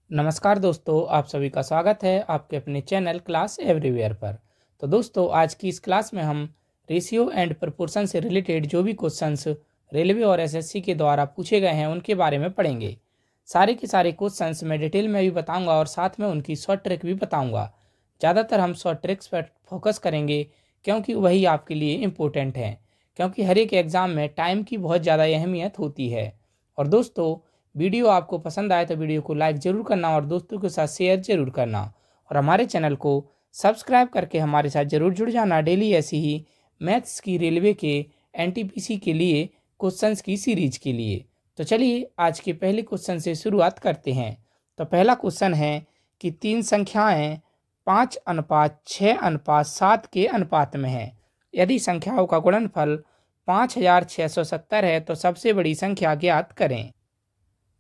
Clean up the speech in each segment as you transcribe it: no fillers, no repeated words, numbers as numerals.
नमस्कार दोस्तों, आप सभी का स्वागत है आपके अपने चैनल क्लास एवरीवेयर पर। तो दोस्तों, आज की इस क्लास में हम रेशियो एंड प्रपोर्शन से रिलेटेड जो भी क्वेश्चंस रेलवे और एसएससी के द्वारा पूछे गए हैं उनके बारे में पढ़ेंगे। सारे के सारे क्वेश्चंस मैं डिटेल में भी बताऊंगा और साथ में उनकी शॉर्ट ट्रिक भी बताऊंगा। ज़्यादातर हम शॉर्ट ट्रिक्स पर फोकस करेंगे क्योंकि वही आपके लिए इम्पोर्टेंट हैं, क्योंकि हर एक एग्ज़ाम में टाइम की बहुत ज़्यादा अहमियत होती है। और दोस्तों, वीडियो आपको पसंद आए तो वीडियो को लाइक ज़रूर करना और दोस्तों के साथ शेयर ज़रूर करना और हमारे चैनल को सब्सक्राइब करके हमारे साथ ज़रूर जुड़ जाना। डेली ऐसी ही मैथ्स की, रेलवे के, एनटीपीसी के लिए क्वेश्चंस की सीरीज के लिए। तो चलिए आज के पहले क्वेश्चन से शुरुआत करते हैं। तो पहला क्वेश्चन है कि तीन संख्याएं 5:6:7 के अनुपात में हैं। यदि संख्याओं का गुणनफल 5670 है तो सबसे बड़ी संख्या ज्ञात करें।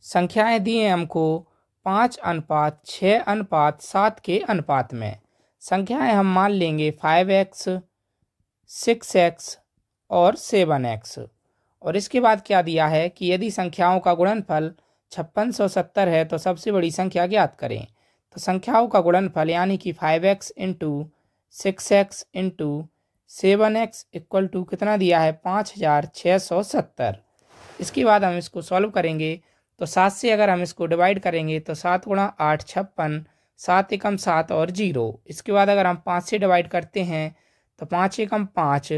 संख्याएं दी हैं हमको 5:6:7 के अनुपात में। संख्याएं हम मान लेंगे 5x, 6x और 7x। और इसके बाद क्या दिया है कि यदि संख्याओं का गुणनफल 5670 है तो सबसे बड़ी संख्या ज्ञात करें। तो संख्याओं का गुणनफल यानी कि 5x into 6x into 7x equal to कितना दिया है 5670। इसके बाद हम इसको सॉल्व करेंगे तो 7 से अगर हम इसको डिवाइड करेंगे तो 7 गुणा 8 56, 7 एकम 7 और 0। इसके बाद अगर हम 5 से डिवाइड करते हैं तो 5 एकम 5,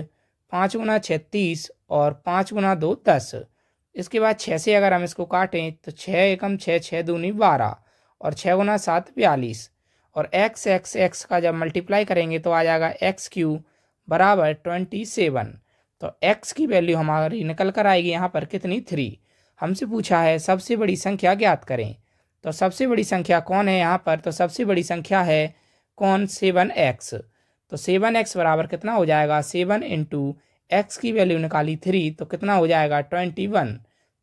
5 गुणा 6 30 और 5 गुणा 2 10। इसके बाद 6 से अगर हम इसको काटें तो 6 एकम 6, 6 दूनी 12 और 6 गुणा 7 42। और x का जब मल्टीप्लाई करेंगे तो आ जाएगा x³ बराबर 27। तो x की वैल्यू हमारी निकल कर आएगी यहाँ पर कितनी 3। हमसे पूछा है सबसे बड़ी संख्या ज्ञात करें। तो सबसे बड़ी संख्या कौन है यहाँ पर? तो सबसे बड़ी संख्या है कौन? 7x। तो 7x बराबर कितना हो जाएगा 7 इंटू एक्स की वैल्यू निकाली 3 तो कितना हो जाएगा 21।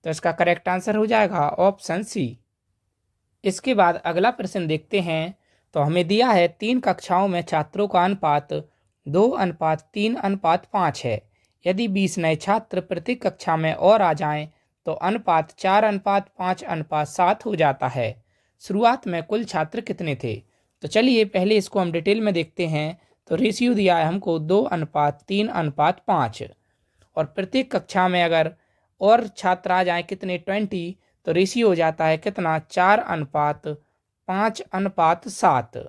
तो इसका करेक्ट आंसर हो जाएगा ऑप्शन सी। इसके बाद अगला प्रश्न देखते हैं। तो हमें दिया है 3 कक्षाओं में छात्रों का अनुपात 2:3:5 है। यदि 20 नए छात्र प्रत्येक कक्षा में और आ जाएं तो अनुपात 4:5:7 हो जाता है। शुरुआत में कुल छात्र कितने थे? तो चलिए पहले इसको हम डिटेल में देखते हैं। तो रेशियो दिया है हमको 2:3:5 और प्रत्येक कक्षा में अगर और छात्र आ जाएं कितने 20 तो रेशियो हो जाता है कितना 4:5:7।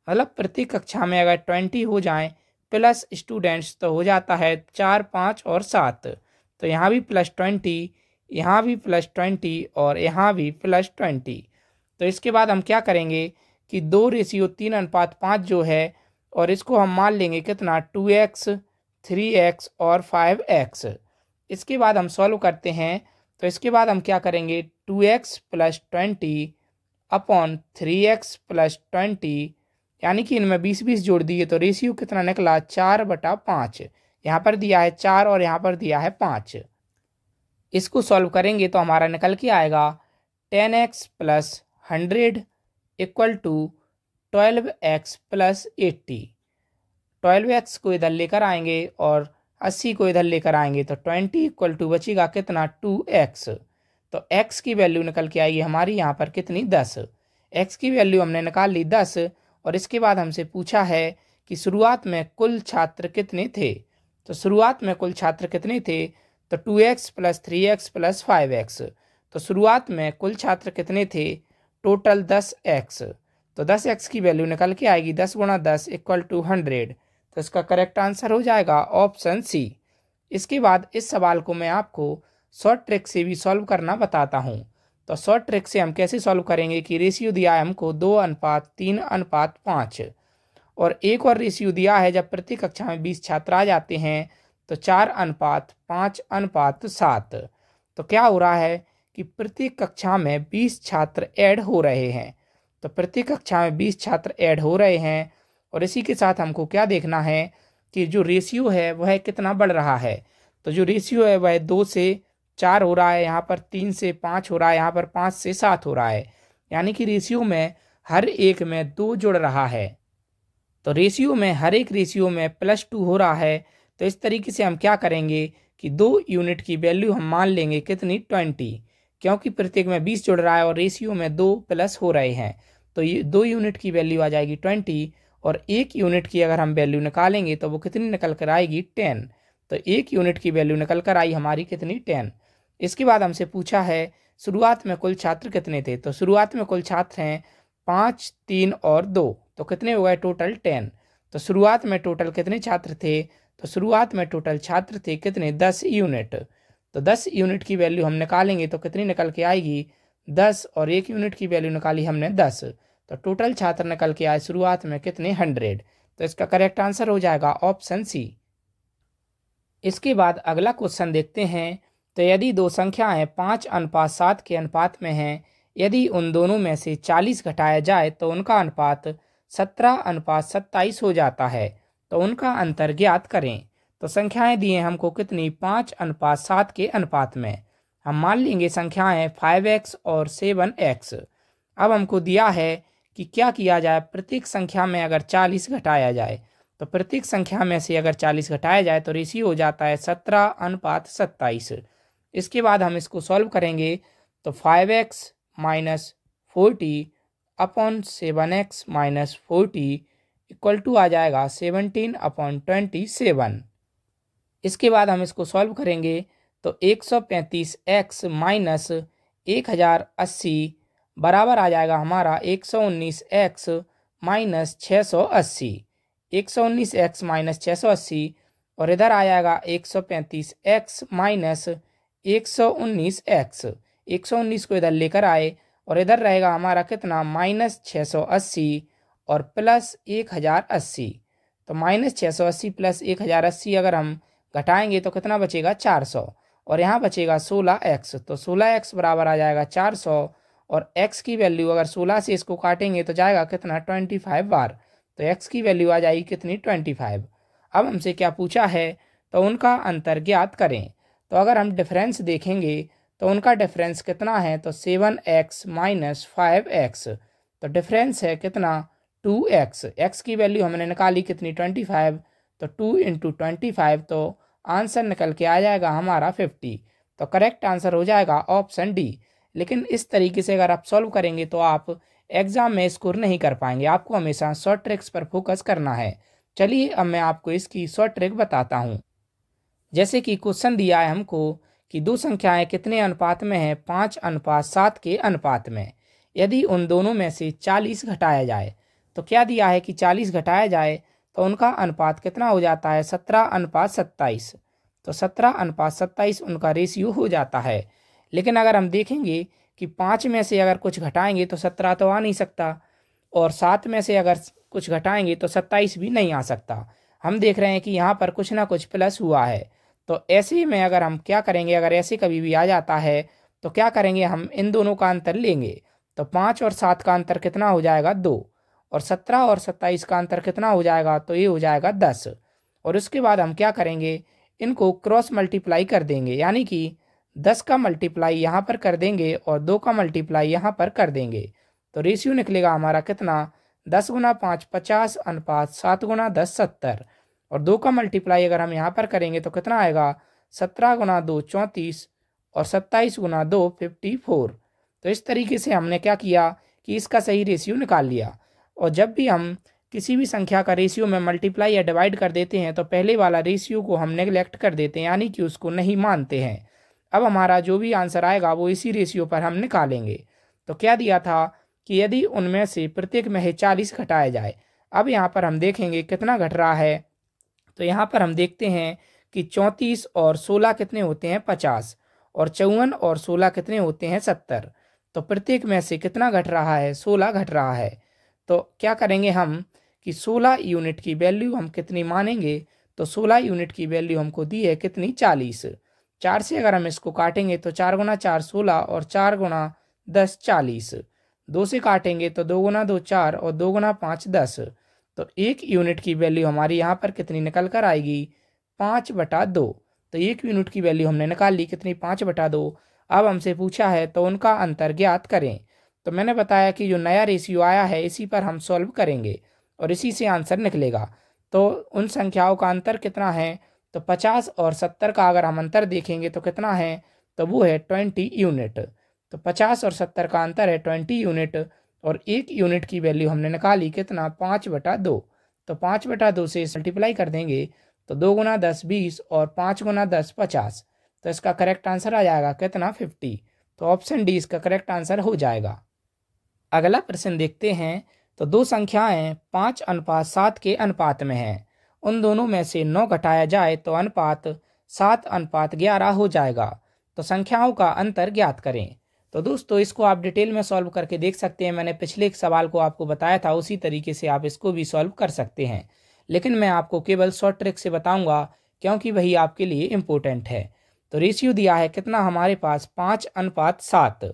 मतलब प्रत्येक कक्षा में अगर 20 हो जाएं प्लस स्टूडेंट्स तो हो जाता है 4, 5 और 7। तो यहाँ भी +20, यहाँ भी +20 और यहाँ भी +20। तो इसके बाद हम क्या करेंगे कि 2:3:5 जो है और इसको हम मान लेंगे कितना 2x, 3x और 5x। इसके बाद हम सॉल्व करते हैं। तो इसके बाद हम क्या करेंगे 2x + 20 अपॉन 3x + 20 यानी कि इनमें 20-20 जोड़ दिए तो रेशियो कितना निकला 4/5। यहाँ पर दिया है 4 और यहाँ पर दिया है 5। इसको सॉल्व करेंगे तो हमारा निकल के आएगा 10x + 100 equal to 12x + 80। 12x को इधर लेकर आएंगे और 80 को इधर लेकर आएंगे तो 20 इक्वल टू बचेगा कितना 2x। तो x की वैल्यू निकल के आएगी हमारी यहाँ पर कितनी 10। x की वैल्यू हमने निकाल ली 10। और इसके बाद हमसे पूछा है कि शुरुआत में कुल छात्र कितने थे। तो शुरुआत में कुल छात्र कितने थे? तो 2x + 3x + 5x। तो शुरुआत में कुल छात्र कितने थे? Total 10x। तो 10x की वैल्यू निकल के आएगी 10 गुणा 10 इक्वल टू 100। तो इसका करेक्ट आंसर हो जाएगा ऑप्शन सी। इसके बाद इस सवाल को मैं आपको शॉर्ट ट्रिक से भी सॉल्व करना बताता हूँ। तो शॉर्ट ट्रिक से हम कैसे सॉल्व करेंगे कि रेशियो दिया है हमको 2:3:5 और एक और रेशियो दिया है जब प्रति कक्षा में 20 छात्र आ जाते हैं तो 4:5:7। तो क्या हो रहा है कि प्रत्येक कक्षा में 20 छात्र ऐड हो रहे हैं। तो प्रत्येक कक्षा में 20 छात्र ऐड हो रहे हैं और इसी के साथ हमको क्या देखना है कि जो रेशियो है वह कितना बढ़ रहा है। तो जो रेशियो है वह 2 से 4 हो रहा है, यहाँ पर 3 से 5 हो रहा है, यहाँ पर 5 से 7 हो रहा है। यानी कि रेशियो में हर एक में 2 जुड़ रहा है। तो रेशियो में हर एक रेशियो में +2 हो रहा है। तो इस तरीके से हम क्या करेंगे कि 2 यूनिट की वैल्यू हम मान लेंगे कितनी 20। क्योंकि प्रत्येक में 20 जुड़ रहा है और रेशियो में 2 प्लस हो रहे हैं, तो ये 2 यूनिट की वैल्यू आ जाएगी 20 और 1 यूनिट की अगर हम वैल्यू निकालेंगे तो वो कितनी निकल कर आएगी 10। तो 1 यूनिट की वैल्यू निकल कर आई हमारी कितनी 10। इसके बाद हमसे पूछा है शुरुआत में कुल छात्र कितने थे, तो शुरुआत में कुल छात्र हैं 5, 3 और 2, तो कितने हो गए टोटल 10। तो शुरुआत में टोटल कितने छात्र थे, तो शुरुआत में टोटल छात्र थे कितने 10 यूनिट। तो 10 यूनिट की वैल्यू हम निकालेंगे तो कितनी निकल के आएगी 10 और 1 यूनिट की वैल्यू निकाली हमने 10, तो टोटल छात्र निकल के आए शुरुआत में कितने 100। तो इसका करेक्ट आंसर हो जाएगा ऑप्शन सी। इसके बाद अगला क्वेश्चन देखते हैं। तो यदि दो संख्याएं 5:7 के अनुपात में हैं, यदि उन दोनों में से 40 घटाया जाए तो उनका अनुपात 17:27 हो जाता है, तो उनका अंतर ज्ञात करें। तो संख्याएं दी हैं हमको कितनी 5:7 के अनुपात में। हम मान लेंगे संख्याएं 5x और 7x। अब हमको दिया है कि क्या किया जाए, प्रत्येक संख्या में अगर 40 घटाया जाए, तो प्रत्येक संख्या में से अगर 40 घटाया जाए तो रेशियो हो जाता है 17:27। इसके बाद हम इसको सॉल्व करेंगे तो 5x minus 40 upon 7x minus 40 equal to आ जाएगा 17/27। इसके बाद हम इसको सॉल्व करेंगे तो 135x माइनस 1080 बराबर आ जाएगा हमारा 119x माइनस 680। 119x माइनस 680 और इधर आ जाएगा 135x माइनस 119x। 119 को इधर लेकर आए और इधर रहेगा हमारा कितना माइनस 680 और प्लस 1080। तो माइनस 680 प्लस 1080 अगर हम घटाएंगे तो कितना बचेगा 400 और यहाँ बचेगा 16x। तो 16x बराबर आ जाएगा 400 और x की वैल्यू अगर 16 से इसको काटेंगे तो जाएगा कितना 25 बार। तो x की वैल्यू आ जाएगी कितनी 25। अब हमसे क्या पूछा है, तो उनका अंतर ज्ञात करें। तो अगर हम डिफरेंस देखेंगे तो उनका डिफरेंस कितना है, तो 7x माइनस 5x। तो डिफरेंस है कितना 2x। x की वैल्यू हमने निकाली कितनी 25, तो 2 × 25, तो आंसर निकल के आ जाएगा हमारा 50। तो करेक्ट आंसर हो जाएगा ऑप्शन डी। लेकिन इस तरीके से अगर आप सॉल्व करेंगे तो आप एग्जाम में स्कोर नहीं कर पाएंगे, आपको हमेशा शॉर्ट ट्रिक्स पर फोकस करना है। चलिए अब मैं आपको इसकी शॉर्ट ट्रिक बताता हूँ। जैसे कि क्वेश्चन दिया है हमको कि दो संख्याएं कितने अनुपात में हैं, 5:7 के अनुपात में। यदि उन दोनों में से 40 घटाया जाए, तो क्या दिया है कि 40 घटाया जाए तो उनका अनुपात कितना हो जाता है 17:27। तो 17:27 उनका रेशियो हो जाता है। लेकिन अगर हम देखेंगे कि 5 में से अगर कुछ घटाएंगे तो 17 तो आ नहीं सकता, और 7 में से अगर कुछ घटाएंगे तो 27 भी नहीं आ सकता। हम देख रहे हैं कि यहाँ पर कुछ ना कुछ प्लस हुआ है। तो ऐसे में अगर हम क्या करेंगे, अगर ऐसे कभी भी आ जाता है तो क्या करेंगे, हम इन दोनों का अंतर लेंगे। तो 5 और 7 का अंतर कितना हो जाएगा 2, और 17 और 27 का अंतर कितना हो जाएगा, तो ये हो जाएगा 10। और उसके बाद हम क्या करेंगे, इनको क्रॉस मल्टीप्लाई कर देंगे, यानी कि 10 का मल्टीप्लाई यहाँ पर कर देंगे और 2 का मल्टीप्लाई यहाँ पर कर देंगे। तो रेशियो निकलेगा हमारा कितना 10 × 5 50 अनुपात 7 × 10 70, और 2 का मल्टीप्लाई अगर हम यहाँ पर करेंगे तो कितना आएगा 17 × 2 34 और 27 × 2 54। तो इस तरीके से हमने क्या किया कि इसका सही रेशियो निकाल लिया। और जब भी हम किसी भी संख्या का रेशियो में मल्टीप्लाई या डिवाइड कर देते हैं तो पहले वाला रेशियो को हम नेगलेक्ट कर देते हैं, यानी कि उसको नहीं मानते हैं। अब हमारा जो भी आंसर आएगा वो इसी रेशियो पर हम निकालेंगे। तो क्या दिया था कि यदि उनमें से प्रत्येक में 40 घटाया जाए। अब यहाँ पर हम देखेंगे कितना घट रहा है। तो यहाँ पर हम देखते हैं कि 34 और 16 कितने होते हैं 50, और 54 और 16 कितने होते हैं 70। तो प्रत्येक में से कितना घट रहा है 16 घट रहा है। तो क्या करेंगे हम कि 16 यूनिट की वैल्यू हम कितनी मानेंगे, तो 16 यूनिट की वैल्यू हमको दी है कितनी 40। 4 से अगर हम इसको काटेंगे तो 4 × 4 16 और 4 × 10 40। 2 से काटेंगे तो 2 × 2 4 और 2 × 5 10। तो 1 यूनिट की वैल्यू हमारी यहाँ पर कितनी निकल कर आएगी 5/2। तो 1 यूनिट की वैल्यू हमने निकाल ली कितनी 5/2। अब हमसे पूछा है तो उनका अंतर ज्ञात करें। तो मैंने बताया कि जो नया रेशियो आया है इसी पर हम सॉल्व करेंगे और इसी से आंसर निकलेगा। तो उन संख्याओं का अंतर कितना है, तो 50 और 70 का अगर हम अंतर देखेंगे तो कितना है, तो वो है 20 यूनिट। तो 50 और 70 का अंतर है 20 यूनिट, और 1 यूनिट की वैल्यू हमने निकाली कितना 5/2। तो 5/2 से मल्टीप्लाई कर देंगे तो 2 गुना 10 20 और 5 गुना 10 50। तो इसका करेक्ट आंसर आ जाएगा कितना 50। तो ऑप्शन डी इसका करेक्ट आंसर हो जाएगा। अगला प्रश्न देखते हैं। तो दो संख्याएं 5:7 के अनुपात में हैं। उन दोनों में से 9 घटाया जाए तो अनुपात 7:11 हो जाएगा। तो संख्याओं का अंतर ज्ञात करें। तो दोस्तों इसको आप डिटेल में सॉल्व करके देख सकते हैं। मैंने पिछले एक सवाल को आपको बताया था, उसी तरीके से आप इसको भी सॉल्व कर सकते हैं, लेकिन मैं आपको केवल शॉर्ट ट्रिक से बताऊंगा क्योंकि वही आपके लिए इम्पोर्टेंट है। तो रेशियो दिया है कितना हमारे पास 5:7,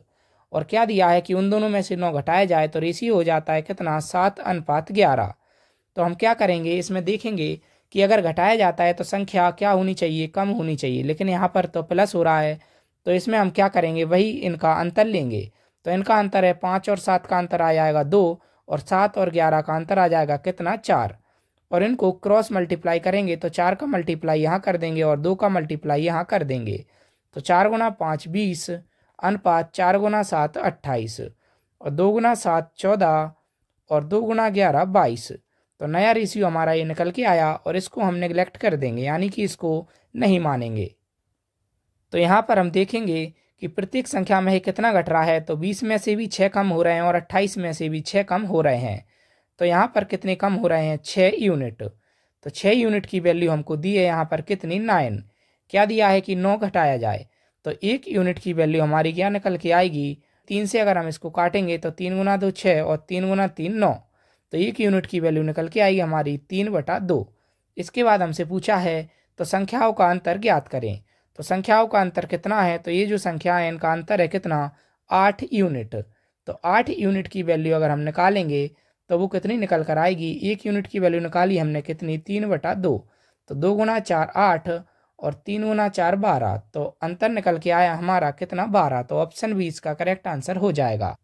और क्या दिया है कि उन दोनों में से 9 घटाया जाए तो रेशियो हो जाता है कितना 7:11। तो हम क्या करेंगे, इसमें देखेंगे कि अगर घटाया जाता है तो संख्या क्या होनी चाहिए, कम होनी चाहिए, लेकिन यहाँ पर तो प्लस हो रहा है। तो इसमें हम क्या करेंगे, वही इनका अंतर लेंगे। तो इनका अंतर है 5 और 7 का अंतर आ जाएगा 2, और 7 और 11 का अंतर आ जाएगा कितना 4। और इनको क्रॉस मल्टीप्लाई करेंगे तो 4 का मल्टीप्लाई यहाँ कर देंगे और 2 का मल्टीप्लाई यहाँ कर देंगे। तो 4 गुना 5 20, अनुपात 4 गुना 7 28, और 2 गुना 7 14, और 2 गुना 11 22। तो नया रेशियो हमारा ये निकल के आया, और इसको हम नेग्लेक्ट कर देंगे, यानी कि इसको नहीं मानेंगे। तो यहाँ पर हम देखेंगे कि प्रत्येक संख्या में ही कितना घट रहा है। तो 20 में से भी 6 कम हो रहे हैं और 28 में से भी 6 कम हो रहे हैं। तो यहाँ पर कितने कम हो रहे हैं, 6 यूनिट। तो 6 यूनिट की वैल्यू हमको दी है यहाँ पर कितनी 9। क्या दिया है कि 9 घटाया जाए तो 1 यूनिट की वैल्यू हमारी क्या निकल के आएगी, 3 से अगर हम इसको काटेंगे तो 3 गुना 2 6 और 3 गुना 3 9। तो 1 यूनिट की वैल्यू निकल के आएगी हमारी 3/2। इसके बाद हमसे पूछा है तो संख्याओं का अंतर ज्ञात करें। तो संख्याओं का अंतर कितना है, तो ये जो संख्या है इनका अंतर है कितना 8 यूनिट। तो 8 यूनिट की वैल्यू अगर हम निकालेंगे तो वो कितनी निकल कर आएगी, 1 यूनिट की वैल्यू निकाली हमने कितनी 3/2। तो 2 गुना 4 8 और 3 गुना 4 12। तो अंतर निकल के आया हमारा कितना 12। तो ऑप्शन बी इसका करेक्ट आंसर हो जाएगा।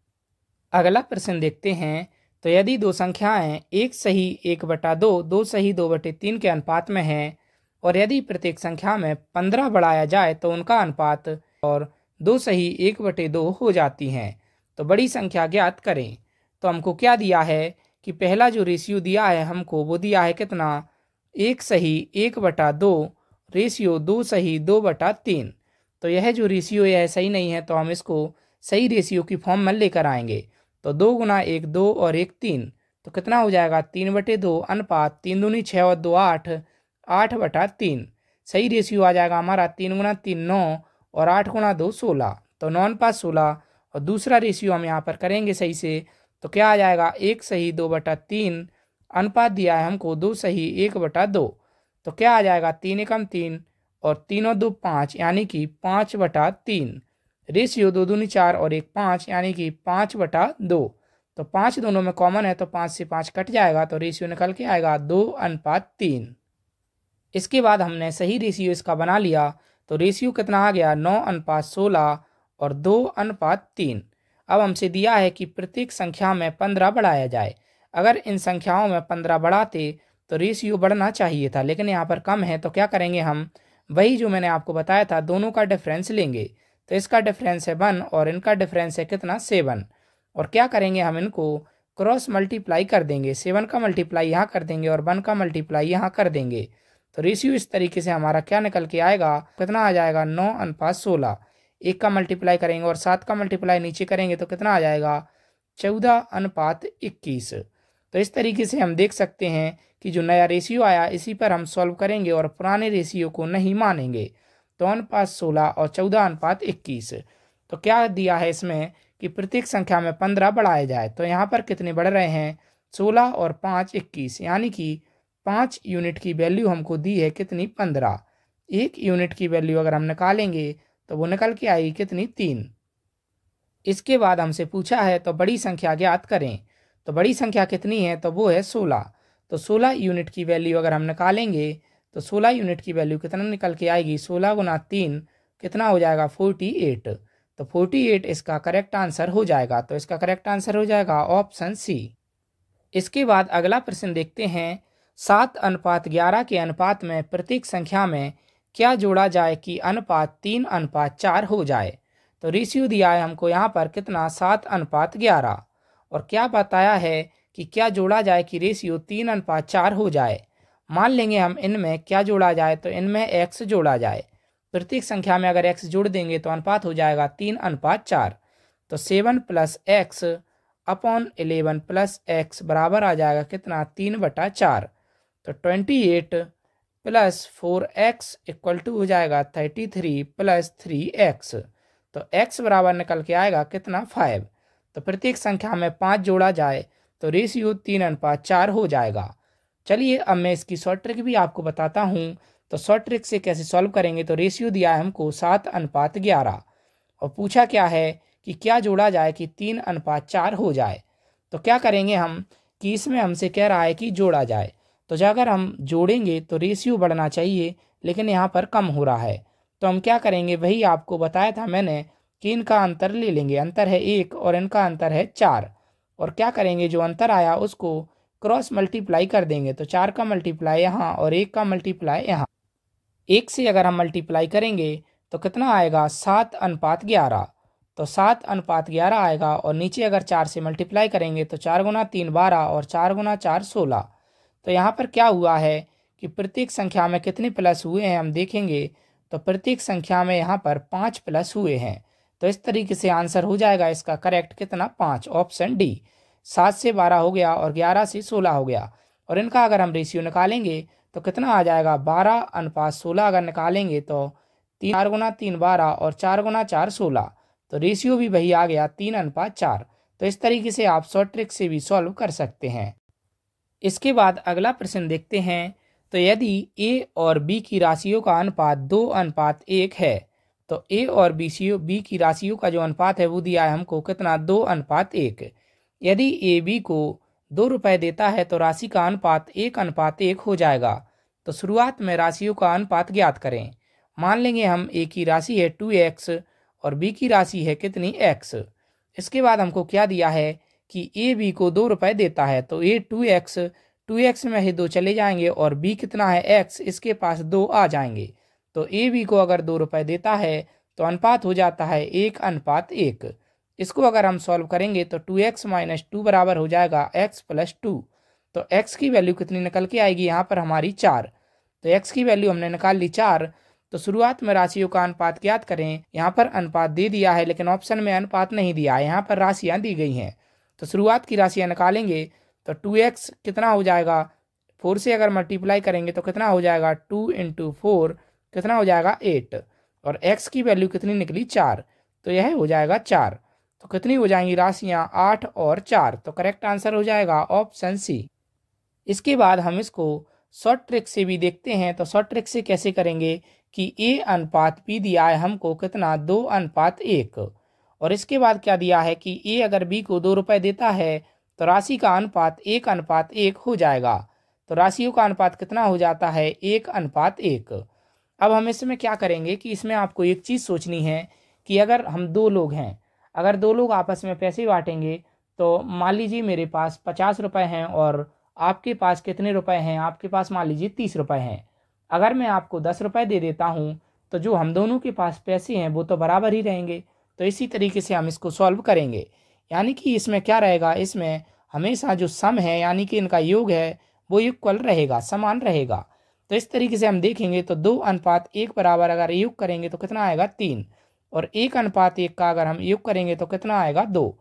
अगला प्रश्न देखते हैं। तो यदि दो संख्याएं 1 सही 1/2, 2 सही 2/3 के अनुपात में हैं, और यदि प्रत्येक संख्या में 15 बढ़ाया जाए तो उनका अनुपात और 2 सही 1/2 हो जाती हैं। तो बड़ी संख्या ज्ञात करें। तो हमको क्या दिया है कि पहला जो रेशियो दिया है हमको वो दिया है कितना 1 सही 1/2 रेशियो 2 सही 2/3। तो यह जो रेशियो यह सही नहीं है, तो हम इसको सही रेशियो की फॉर्म में लेकर आएंगे। तो 2 गुना 1 2 और 1 3। तो कितना हो जाएगा 3/2 अनुपात 3 दूनी 6 और 2 8, 8/3। सही रेशियो आ जाएगा हमारा 3 गुना 3 9 और 8 गुना 2 16। तो 9/16। और दूसरा रेशियो हम यहाँ पर करेंगे सही से, तो क्या आ जाएगा 1 सही 2/3 अनुपात दिया है हमको 2 सही 1/2। तो क्या आ जाएगा 3 एकम 3 और 3 और 2 5, यानी कि 5/3। रेशियो 2 दूनी 4 और 1 5, यानी कि 5/2। तो 5 दोनों में कॉमन है तो 5 से 5 कट जाएगा, तो रेशियो निकल के आएगा 2:3। इसके बाद हमने सही रेशियो इसका बना लिया। तो रेशियो कितना आ गया 9:16 और 2:3। अब हमसे दिया है कि प्रत्येक संख्या में 15 बढ़ाया जाए। अगर इन संख्याओं में 15 बढ़ाते तो रेशियो बढ़ना चाहिए था, लेकिन यहाँ पर कम है। तो क्या करेंगे हम, वही जो मैंने आपको बताया था, दोनों का डिफरेंस लेंगे। तो इसका डिफरेंस है 1 और इनका डिफरेंस है कितना 7। और क्या करेंगे, हम इनको क्रॉस मल्टीप्लाई कर देंगे। 7 का मल्टीप्लाई यहाँ कर देंगे और 1 का मल्टीप्लाई यहाँ कर देंगे। तो रेशियो इस तरीके से हमारा क्या निकल के आएगा, कितना आ जाएगा 9:16। 1 का मल्टीप्लाई करेंगे और 7 का मल्टीप्लाई नीचे करेंगे तो कितना आ जाएगा 14:21। तो इस तरीके से हम देख सकते हैं कि जो नया रेशियो आया इसी पर हम सॉल्व करेंगे और पुराने रेशियो को नहीं मानेंगे। तो 9:16 और 14:21। तो क्या दिया है इसमें कि प्रत्येक संख्या में 15 बढ़ाया जाए। तो यहाँ पर कितने बढ़ रहे हैं 16 और 5 21, यानी कि 5 यूनिट की वैल्यू हमको दी है कितनी 15। 1 यूनिट की वैल्यू अगर हम निकालेंगे तो वो निकल के आएगी कितनी 3। इसके बाद हमसे पूछा है तो बड़ी संख्या ज्ञात करें। तो बड़ी संख्या कितनी है, तो वो है 16। तो 16 यूनिट की वैल्यू अगर हम निकालेंगे तो 16 यूनिट की वैल्यू कितना निकल के आएगी, 16 गुना 3 कितना हो जाएगा 48। तो 48 इसका करेक्ट आंसर हो जाएगा। तो इसका करेक्ट आंसर हो जाएगा ऑप्शन सी। इसके बाद अगला प्रश्न देखते हैं। 7:11 के अनुपात में प्रत्येक संख्या में क्या जोड़ा जाए कि अनुपात 3:4 हो जाए। तो रेशियो दिया है हमको यहाँ पर कितना 7:11। और क्या बताया है कि क्या जोड़ा जाए कि रेशियो 3:4 हो जाए। मान लेंगे हम इनमें क्या जोड़ा जाए, तो इनमें x जोड़ा जाए। प्रत्येक संख्या में अगर x जोड़ देंगे तो अनुपात हो जाएगा 3:4। तो 7 + x अपॉन 11 + x बराबर आ जाएगा कितना 3/4। तो 28 + 4x = हो जाएगा 33 + 3x। तो x बराबर निकल के आएगा कितना 5। तो प्रत्येक संख्या में 5 जोड़ा जाए तो रेशियो 3:4 हो जाएगा। चलिए अब मैं इसकी शॉर्ट ट्रिक भी आपको बताता हूँ। तो शॉर्ट ट्रिक से कैसे सॉल्व करेंगे, तो रेशियो दिया है हमको 7:11 और पूछा क्या है कि क्या जोड़ा जाए कि 3:4 हो जाए। तो क्या करेंगे हम कि इसमें हमसे कह रहा है कि जोड़ा जाए, तो अगर हम जोड़ेंगे तो रेशियो बढ़ना चाहिए, लेकिन यहाँ पर कम हो रहा है। तो हम क्या करेंगे, वही आपको बताया था मैंने कि इनका अंतर ले लेंगे। अंतर है 1 और इनका अंतर है 4। और क्या करेंगे, जो अंतर आया उसको क्रॉस मल्टीप्लाई कर देंगे। तो 4 का मल्टीप्लाई यहाँ और 1 का मल्टीप्लाई यहाँ। 1 से अगर हम मल्टीप्लाई करेंगे तो कितना आएगा 7:11। तो 7:11 आएगा। और नीचे अगर 4 से मल्टीप्लाई करेंगे तो 4 × 3 12 और 4 × 4 16। तो यहाँ पर क्या हुआ है कि प्रत्येक संख्या में कितने प्लस हुए हैं हम देखेंगे। तो प्रत्येक संख्या में यहाँ पर 5 प्लस हुए हैं। तो इस तरीके से आंसर हो जाएगा इसका करेक्ट कितना 5, ऑप्शन डी। 7 से 12 हो गया और 11 से 16 हो गया। और इनका अगर हम रेशियो निकालेंगे तो कितना आ जाएगा 12:16। अगर निकालेंगे तो 4 × 3 12 और 4 × 4 16। तो रेशियो भी वही आ गया 3:4। तो इस तरीके से आप शॉर्ट ट्रिक से भी सॉल्व कर सकते हैं। इसके बाद अगला प्रश्न देखते हैं। तो यदि a और b की राशियों का अनुपात 2:1 है, तो a और b की राशियों का जो अनुपात है वो दिया है हमको कितना 2:1। यदि a b को 2 रुपये देता है तो राशि का अनुपात 1:1 हो जाएगा। तो शुरुआत में राशियों का अनुपात ज्ञात करें। मान लेंगे हम a की राशि है 2x और b की राशि है कितनी x। इसके बाद हमको क्या दिया है कि a b को 2 रुपये देता है। तो a 2x में ही 2 चले जाएंगे और b कितना है x, इसके पास 2 आ जाएंगे। तो a b को अगर 2 रुपये देता है तो अनुपात हो जाता है 1:1। इसको अगर हम सॉल्व करेंगे तो 2x - 2 बराबर हो जाएगा x + 2। तो x की वैल्यू कितनी निकल के आएगी यहाँ पर हमारी 4। तो x की वैल्यू हमने निकाल ली 4। तो शुरुआत में राशियों का अनुपात ज्ञात करें। यहाँ पर अनुपात दे दिया है लेकिन ऑप्शन में अनुपात नहीं दिया है, यहाँ पर राशियाँ दी गई हैं। तो शुरुआत की राशियाँ निकालेंगे तो 2x कितना हो जाएगा, 4 से अगर मल्टीप्लाई करेंगे तो कितना हो जाएगा 2 × 4 कितना हो जाएगा 8। और x की वैल्यू कितनी निकली 4। तो यह हो जाएगा 4। तो कितनी हो जाएंगी राशियाँ 8 और 4। तो करेक्ट आंसर हो जाएगा ऑप्शन सी। इसके बाद हम इसको शॉर्ट ट्रिक से भी देखते हैं। तो शॉर्ट ट्रिक से कैसे करेंगे कि a/b दिया है हमको कितना 2:1। और इसके बाद क्या दिया है कि a अगर b को 2 रुपये देता है तो राशि का अनुपात 1:1 हो जाएगा। तो राशियों का अनुपात कितना हो जाता है 1:1। अब हम इसमें क्या करेंगे कि इसमें आपको एक चीज़ सोचनी है कि अगर हम 2 लोग हैं, अगर 2 लोग आपस में पैसे बांटेंगे तो मान लीजिए मेरे पास 50 रुपये हैं और आपके पास कितने रुपए हैं, आपके पास मान लीजिए 30 रुपये हैं। अगर मैं आपको 10 रुपये दे देता हूँ तो जो हम दोनों के पास पैसे हैं वो तो बराबर ही रहेंगे। तो इसी तरीके से हम इसको सॉल्व करेंगे। यानी कि इसमें क्या रहेगा, इसमें हमेशा जो सम है यानी कि इनका योग है वो इक्वल रहेगा, समान रहेगा। तो इस तरीके से हम देखेंगे तो 2:1 बराबर अगर योग करेंगे तो कितना आएगा 3। और 1:1 का अगर हम योग करेंगे तो कितना आएगा 2।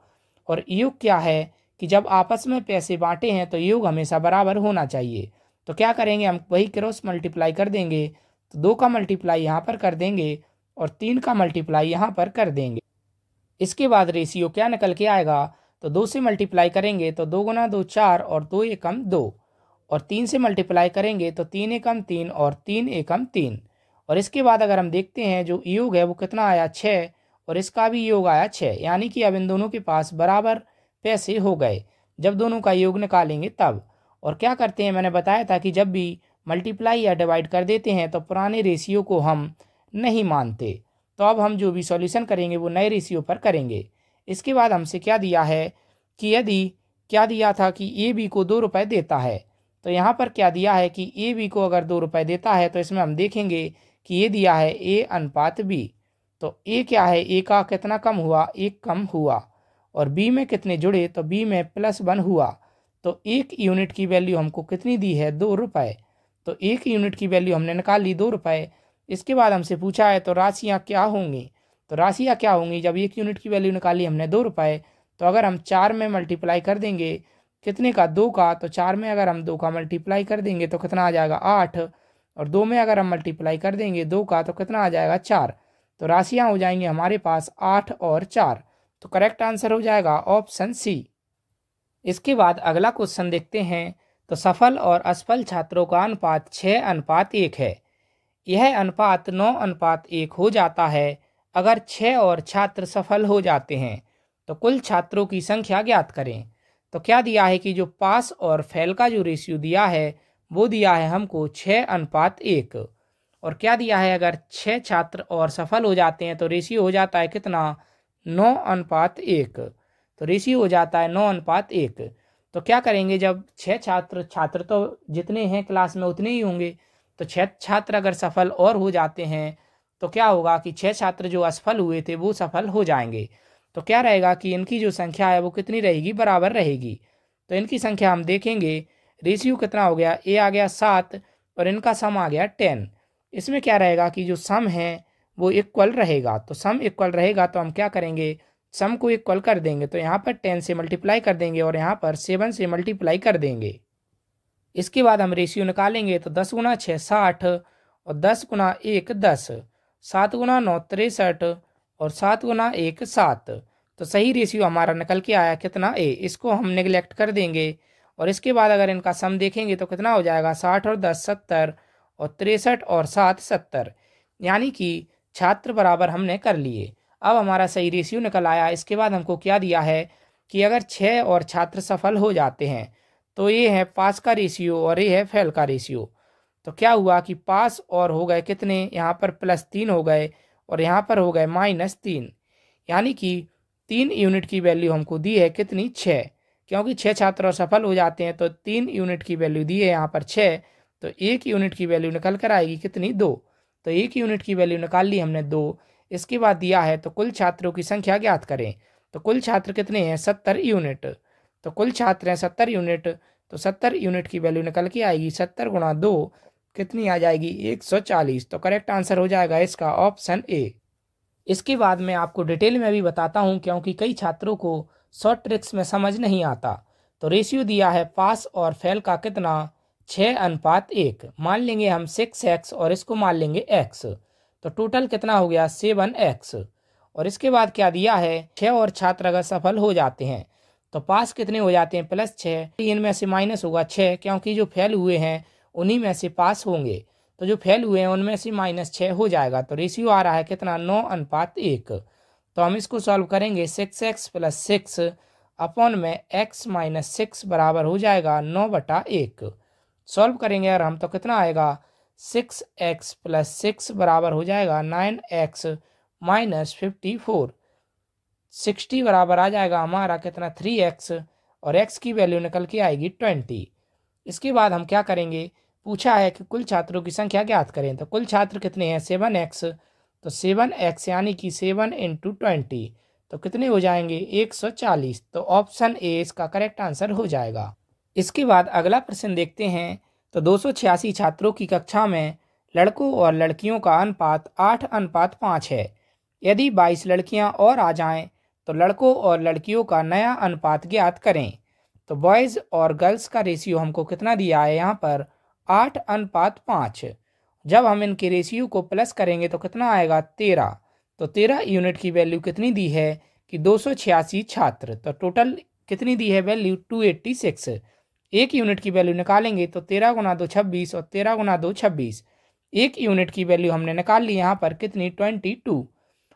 और योग क्या है कि जब आपस में पैसे बांटे हैं तो योग हमेशा बराबर होना चाहिए। तो क्या करेंगे, हम वही क्रॉस मल्टीप्लाई कर देंगे। तो 2 का मल्टीप्लाई यहाँ पर कर देंगे और 3 का मल्टीप्लाई यहाँ पर कर देंगे। इसके बाद रेशियो क्या निकल के आएगा, तो 2 से मल्टीप्लाई करेंगे तो 2 × 2 4 और 2 एकम 2। और 3 से मल्टीप्लाई करेंगे तो 3 एकम 3 और 3 एकम 3। और इसके बाद अगर हम देखते हैं जो योग है वो कितना आया 6 और इसका भी योग आया 6। यानी कि अब इन दोनों के पास बराबर पैसे हो गए जब दोनों का योग निकालेंगे तब। और क्या करते हैं, मैंने बताया था कि जब भी मल्टीप्लाई या डिवाइड कर देते हैं तो पुराने रेशियो को हम नहीं मानते। तो अब हम जो भी सॉल्यूशन करेंगे वो नए रेशियो पर करेंगे। इसके बाद हमसे क्या दिया है कि यदि क्या दिया था कि ए बी को 2 रुपये देता है। तो यहाँ पर क्या दिया है कि ए बी को अगर 2 रुपये देता है तो इसमें हम देखेंगे कि ये दिया है a/b। तो ए क्या है, ए का कितना कम हुआ, एक कम हुआ। और बी में कितने जुड़े, तो बी में +1 हुआ। तो 1 यूनिट की वैल्यू हमको कितनी दी है, 2 रुपये। तो 1 यूनिट की वैल्यू हमने निकाल ली 2 रुपये। इसके बाद हमसे पूछा है तो राशियाँ क्या होंगी। तो राशियाँ क्या होंगी, जब 1 यूनिट की वैल्यू निकाली हमने 2 रुपये, तो अगर हम 4 में मल्टीप्लाई कर देंगे कितने का, 2 का, तो 4 में अगर हम 2 का मल्टीप्लाई कर देंगे तो कितना आ जाएगा, 8। और 2 में अगर हम मल्टीप्लाई कर देंगे 2 का, तो कितना आ जाएगा, 4। तो राशियाँ हो जाएंगी हमारे पास 8 और 4। तो करेक्ट आंसर हो जाएगा ऑप्शन सी। इसके बाद अगला क्वेश्चन देखते हैं। तो सफल और असफल छात्रों का अनुपात 6:1 है। यह अनुपात 9:1 हो जाता है अगर 6 और छात्र सफल हो जाते हैं। तो कुल छात्रों की संख्या ज्ञात करें। तो क्या दिया है कि जो पास और फेल का जो रेशियो दिया है वो दिया है हमको 6:1। और क्या दिया है, अगर 6 छात्र और सफल हो जाते हैं तो रेशियो हो जाता है कितना, 9:1। तो रेशियो हो जाता है 9:1। तो क्या करेंगे, जब 6 छात्र तो जितने हैं क्लास में उतने ही होंगे। तो 6 छात्र अगर सफल और हो जाते हैं तो क्या होगा कि 6 छात्र जो असफल हुए थे वो सफल हो जाएंगे। तो क्या रहेगा कि इनकी जो संख्या है वो कितनी रहेगी, बराबर रहेगी। तो इनकी संख्या हम देखेंगे, रेशियो कितना हो गया, ए आ गया 7 और इनका सम आ गया 10। इसमें क्या रहेगा कि जो सम है वो इक्वल रहेगा। तो सम इक्वल रहेगा तो हम क्या करेंगे, सम को इक्वल कर देंगे। तो यहाँ पर 10 से मल्टीप्लाई कर देंगे और यहाँ पर 7 से मल्टीप्लाई कर देंगे। इसके बाद हम रेशियो निकालेंगे। तो 10 × 6 60 और 10 × 1 10, 7 × 9 63 और 7 × 1 7। तो सही रेशियो हमारा निकल के आया कितना, ए। इसको हम निगलेक्ट कर देंगे। और इसके बाद अगर इनका सम देखेंगे तो कितना हो जाएगा, 60 और 10 70 और 63 और 7 70। यानी कि छात्र बराबर हमने कर लिए। अब हमारा सही रेशियो निकल आया। इसके बाद हमको क्या दिया है कि अगर 6 और छात्र सफल हो जाते हैं तो ये है पास का रेशियो और ये है फेल का रेशियो। तो क्या हुआ कि पास और हो गए कितने, यहाँ पर +3 हो गए और यहाँ पर हो गए -3। यानी कि 3 यूनिट की वैल्यू हमको दी है कितनी, 6। क्योंकि 6 छात्र और सफल हो जाते हैं तो 3 यूनिट की वैल्यू दी है यहाँ पर 6। तो 1 यूनिट की वैल्यू निकल कर आएगी कितनी, 2। तो 1 यूनिट की वैल्यू निकाल ली हमने 2। इसके बाद दिया है तो कुल छात्रों की संख्या ज्ञात करें। तो कुल छात्र कितने हैं, 70 यूनिट। तो कुल छात्र हैं 70 यूनिट। तो 70 यूनिट की वैल्यू निकल के आएगी 70 × 2 कितनी आ जाएगी, 140। तो करेक्ट आंसर हो जाएगा इसका ऑप्शन ए। इसके बाद मैं आपको डिटेल में भी बताता हूँ क्योंकि कई छात्रों को शॉर्ट ट्रिक्स में समझ नहीं आता। तो रेशियो दिया है पास और फेल का कितना, 6:1। मान लेंगे हम 6x और इसको मान लेंगे x। तो टोटल कितना हो गया, 7x। और इसके बाद क्या दिया है, 6 और छात्र अगर सफल हो जाते हैं तो पास कितने हो जाते हैं, +6। इनमें से माइनस होगा 6 क्योंकि जो फेल हुए हैं उन्हीं में से पास होंगे। तो जो फेल हुए हैं उनमें से -6 हो जाएगा। तो रेशियो आ रहा है कितना, 9:1। तो हम इसको सॉल्व करेंगे। 6x + 6 अपॉन में x - 6 बराबर हो जाएगा 9/1। सॉल्व करेंगे अगर हम तो कितना आएगा, 6x + 6 बराबर हो जाएगा 9x - 54। 60 बराबर आ जाएगा हमारा कितना, 3x। और x की वैल्यू निकल के आएगी 20। इसके बाद हम क्या करेंगे, पूछा है कि कुल छात्रों की संख्या ज्ञात करें। तो कुल छात्र कितने हैं, 7x। तो 7x यानी कि 7 × 20 तो कितने हो जाएंगे, 140। तो ऑप्शन ए इसका करेक्ट आंसर हो जाएगा। इसके बाद अगला प्रश्न देखते हैं। तो 286 छात्रों की कक्षा में लड़कों और लड़कियों का अनुपात 8:5 है। यदि 22 लड़कियां और आ जाएं तो लड़कों और लड़कियों का नया अनुपात ज्ञात करें। तो बॉयज़ और गर्ल्स का रेशियो हमको कितना दिया है यहाँ पर, 8:5। जब हम इनके रेशियो को प्लस करेंगे तो कितना आएगा, 13। तो 13 यूनिट की वैल्यू कितनी दी है कि 286 छात्र। तो टोटल कितनी दी है वैल्यू, 286। 1 यूनिट की वैल्यू निकालेंगे तो 13 × 2 26 और 13 × 2 26। 1 यूनिट की वैल्यू हमने निकाल ली यहाँ पर कितनी, 22।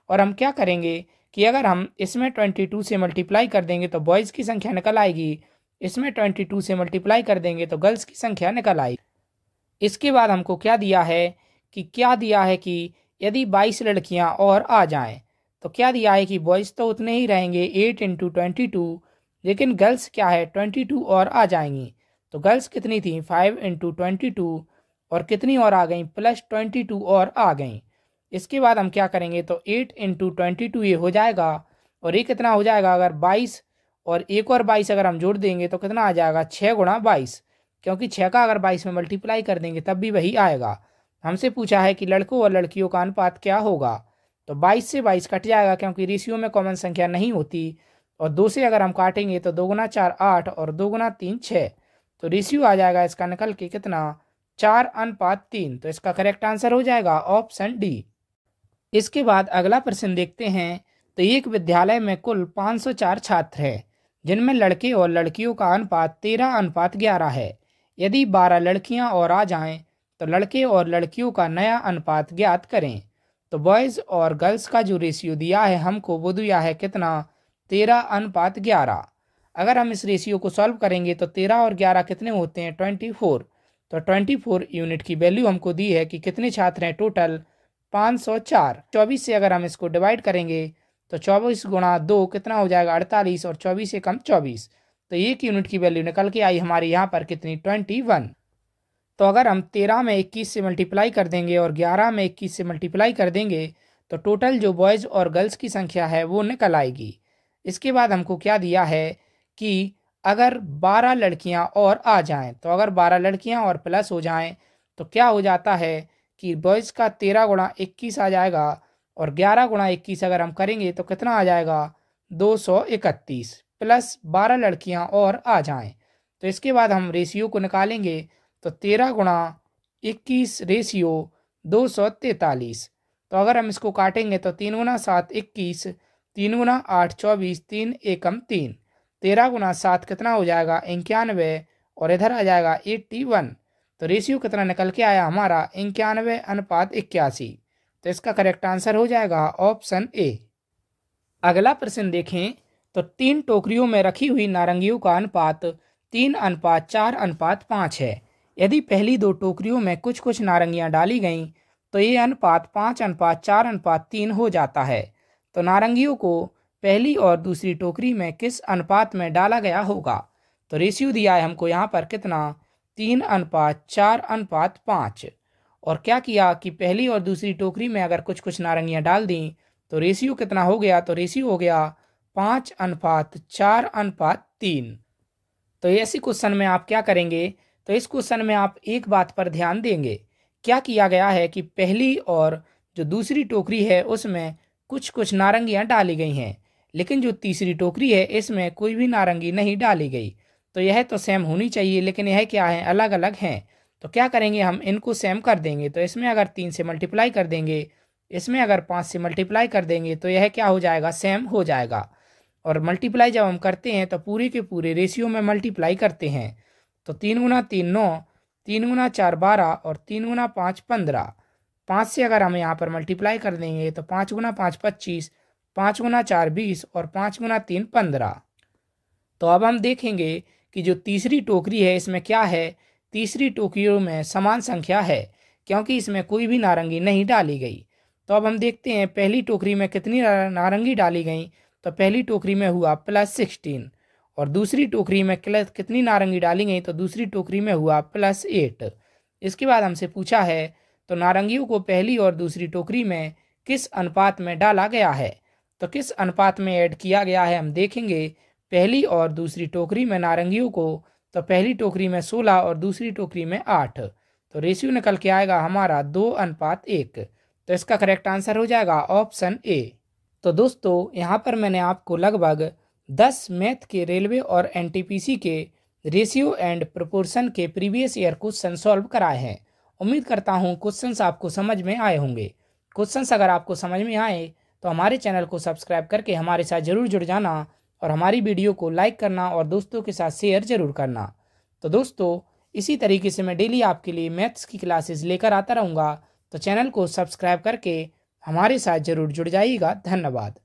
और हम क्या करेंगे कि अगर हम इसमें 22 से मल्टीप्लाई कर देंगे तो बॉयज़ की संख्या निकल आएगी। इसमें 22 से मल्टीप्लाई कर देंगे तो गर्ल्स की संख्या निकल आएगी। इसके बाद हमको क्या दिया है कि यदि 22 लड़कियां और आ जाएं तो क्या दिया है कि बॉयज़ तो उतने ही रहेंगे 8 × 22, लेकिन गर्ल्स क्या है 22 और आ जाएंगी। तो गर्ल्स कितनी थी, 5 × 22 और कितनी और आ गई, +22 और आ गई। इसके बाद हम क्या करेंगे तो 8 इंटू 22 ये हो जाएगा, और ये कितना हो जाएगा अगर 22 और एक और 22 अगर हम जोड़ देंगे तो कितना आ जाएगा 6 गुणा 22, क्योंकि 6 का अगर 22 में मल्टीप्लाई कर देंगे तब भी वही आएगा। हमसे पूछा है कि लड़कों और लड़कियों का अनुपात क्या होगा, तो 22 से 22 कट जाएगा क्योंकि रेशियो में कॉमन संख्या नहीं होती, और 2 से अगर हम काटेंगे तो 2 गुना 4 8 और 2 गुना 3 6, तो रेशियो आ जाएगा इसका निकल के कितना 4:3। तो इसका करेक्ट आंसर हो जाएगा ऑप्शन डी। इसके बाद अगला प्रश्न देखते हैं। तो एक विद्यालय में कुल 504 छात्र हैं, जिनमें लड़के और लड़कियों का अनुपात 13:11 है। यदि 12 लड़कियां और आ जाएं तो लड़के और लड़कियों का नया अनुपात ज्ञात करें। तो बॉयज़ और गर्ल्स का जो रेशियो दिया है हमको वो दिया है कितना 13:11। अगर हम इस रेशियो को सॉल्व करेंगे तो 13 और 11 कितने होते हैं 24। तो 24 यूनिट की वैल्यू हमको दी है कि कितने छात्र हैं टोटल 504। 24 से अगर हम इसको डिवाइड करेंगे तो 24 गुणा 2 कितना हो जाएगा 48, और 24 से कम 24, तो एक यूनिट की वैल्यू निकल के आई हमारे यहाँ पर कितनी 21। तो अगर हम 13 में 21 से मल्टीप्लाई कर देंगे और 11 में 21 से मल्टीप्लाई कर देंगे तो टोटल जो बॉयज़ और गर्ल्स की संख्या है वो निकल आएगी। इसके बाद हमको क्या दिया है कि अगर 12 लड़कियां और आ जाएं, तो अगर 12 लड़कियां और प्लस हो जाएं तो क्या हो जाता है कि बॉयज़ का 13 गुणा 21 आ जाएगा, और 11 गुणा 21 अगर हम करेंगे तो कितना आ जाएगा 231, प्लस 12 लड़कियां और आ जाएं। तो इसके बाद हम रेशियो को निकालेंगे तो 13 गुणा 21 रेशियो 243। तो अगर हम इसको काटेंगे तो 3 गुना 7 21, 3 गुना 8 24, 3 एकम 3, 13 गुना 7 कितना हो जाएगा 91, और इधर आ जाएगा 81। तो रेशियो कितना निकल के आया हमारा 91:81। तो इसका करेक्ट आंसर हो जाएगा ऑप्शन ए। अगला प्रश्न देखें। तो 3 टोकरियों में रखी हुई नारंगियों का अनुपात 3:4:5 है। यदि पहली 2 टोकरियों में कुछ कुछ नारंगियां डाली गईं तो ये अनुपात 5:4:3 हो जाता है। तो नारंगियों को पहली और दूसरी टोकरी में किस अनुपात में डाला गया होगा। तो रेशियो दिया है हमको यहाँ पर कितना 3:4:5, और क्या किया कि पहली और दूसरी टोकरी में अगर कुछ कुछ नारंगियां डाल दी तो रेशियो कितना हो गया, तो रेशियो हो गया 5:4:3। तो ऐसे क्वेश्चन में आप क्या करेंगे, तो इस क्वेश्चन में आप एक बात पर ध्यान देंगे। क्या किया गया है कि पहली और जो दूसरी टोकरी है उसमें कुछ कुछ नारंगियां डाली गई हैं, लेकिन जो तीसरी टोकरी है इसमें कोई भी नारंगी नहीं डाली गई। तो यह तो सेम होनी चाहिए, लेकिन यह क्या है अलग अलग हैं। तो क्या करेंगे हम इनको सेम कर देंगे। तो इसमें अगर 3 से मल्टीप्लाई कर देंगे, इसमें अगर 5 से मल्टीप्लाई कर देंगे तो यह क्या हो जाएगा सेम हो जाएगा। और मल्टीप्लाई जब हम करते हैं तो पूरे के पूरे रेशियो में मल्टीप्लाई करते हैं। तो 3 गुना 3 9, 3 गुना 4 12, और 3 गुना 5 15। 5 से अगर हम यहाँ पर मल्टीप्लाई कर देंगे तो 5 गुना 5 25, 5 गुना 4 20, और 5 गुना 3 15। तो अब हम देखेंगे कि जो तीसरी टोकरी है इसमें क्या है, तीसरी टोकरियों में समान संख्या है क्योंकि इसमें कोई भी नारंगी नहीं डाली गई। तो अब हम देखते हैं पहली टोकरी में कितनी नारंगी डाली गई। तो पहली टोकरी में हुआ +16, और दूसरी टोकरी में कितनी नारंगी डाली गई, तो दूसरी टोकरी में हुआ +8। इसके बाद हमसे पूछा है तो नारंगियों को पहली और दूसरी टोकरी में किस अनुपात में डाला गया है। तो किस अनुपात में ऐड किया गया है हम देखेंगे। पहली और दूसरी टोकरी में नारंगियों को तो पहली टोकरी में 16 और दूसरी टोकरी में 8, तो रेशियो निकल के आएगा हमारा 2:1। तो इसका करेक्ट आंसर हो जाएगा ऑप्शन ए। तो दोस्तों यहाँ पर मैंने आपको लगभग 10 मैथ के रेलवे और एनटीपीसी के रेशियो एंड प्रोपोर्शन के प्रीवियस ईयर क्वेश्चन सॉल्व कराए हैं। उम्मीद करता हूँ क्वेश्चंस आपको समझ में आए होंगे। क्वेश्चंस अगर आपको समझ में आए तो हमारे चैनल को सब्सक्राइब करके हमारे साथ ज़रूर जुड़ जाना, और हमारी वीडियो को लाइक करना और दोस्तों के साथ शेयर ज़रूर करना। तो दोस्तों इसी तरीके से मैं डेली आपके लिए मैथ्स की क्लासेस लेकर आता रहूँगा। तो चैनल को सब्सक्राइब करके हमारे साथ ज़रूर जुड़ जाइएगा। धन्यवाद।